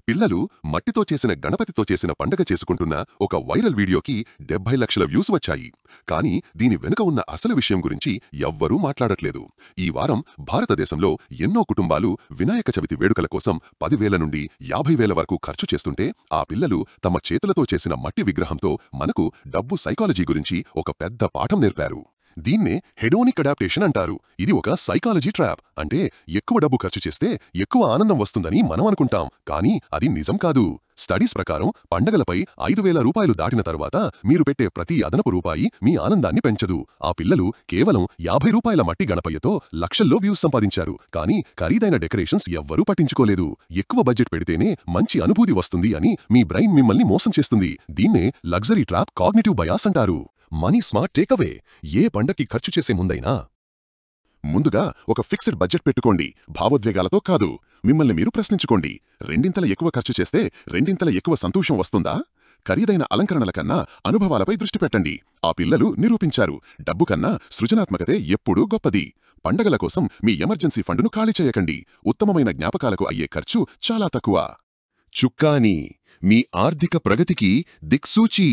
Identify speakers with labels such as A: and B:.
A: పిల్లలు మట్టితో చేసిన గణపతితో చేసిన పండగ చేసుకుంటున్న ఒక వైరల్ వీడియోకి 70 లక్షల వ్యూస్ వచ్చాయి. కానీ దీని వెనుక ఉన్న అసలు విషయం గురించి ఎవ్వరూ మాట్లాడట్లేదు. ఈ వారం భారతదేశంలో ఎన్నో కుటుంబాలు వినాయక చవితి వేడుకల కోసం 10,000 నుండి 50,000 వరకు ఖర్చు చేస్తుంటే ఆ పిల్లలు తమ చేతులతో చేసిన మట్టి విగ్రహంతో మనకు డబ్బు సైకాలజీ గురించి ఒక పెద్ద పాఠం నేర్పారు. దీన్నే హెడోనిక్ అడాప్టేషన్ అంటారు. ఇది ఒక సైకాలజీ ట్రాప్. అంటే ఎక్కువ డబ్బు ఖర్చు చేస్తే ఎక్కువ ఆనందం వస్తుందని మనం అనుకుంటాం, కానీ అది నిజం కాదు. స్టడీస్ ప్రకారం పండగలపై 5,000 రూపాయలు దాటిన తర్వాత మీరు పెట్టే ప్రతి అదనపు రూపాయి మీ ఆనందాన్ని పెంచదు. ఆ పిల్లలు కేవలం 50 రూపాయల మట్టి గణపయ్యతో లక్షల్లో వ్యూస్ సంపాదించారు, కానీ ఖరీదైన డెకరేషన్స్ ఎవ్వరూ పట్టించుకోలేదు. ఎక్కువ బడ్జెట్ పెడితేనే మంచి అనుభూతి వస్తుంది అని మీ బ్రెయిన్ మిమ్మల్ని మోసం చేస్తుంది. దీన్నే లగ్జరీ ట్రాప్, కాగ్నిటివ్ బయాస్ అంటారు. మనీ స్మార్ట్ టేక్అవే: ఏ పండక్కి ఖర్చు చేసే ముందుగా ఒక ఫిక్స్డ్ బడ్జెట్ పెట్టుకోండి. భావోద్వేగాలతో కాదు. మిమ్మల్ని మీరు ప్రశ్నించుకోండి, రెండింతల ఎక్కువ ఖర్చు చేస్తే రెండింతల ఎక్కువ సంతోషం వస్తుందా? ఖరీదైన అలంకరణల కన్నా అనుభవాలపై దృష్టి పెట్టండి. ఆ పిల్లలు నిరూపించారు, డబ్బు కన్నా సృజనాత్మకతే ఎప్పుడూ గొప్పది. పండగల కోసం మీ ఎమర్జెన్సీ ఫండును ఖాళీ చేయకండి. ఉత్తమమైన జ్ఞాపకాలకు అయ్యే ఖర్చు చాలా తక్కువ. చుక్కాని: మీ ఆర్థిక ప్రగతికి దిక్సూచి.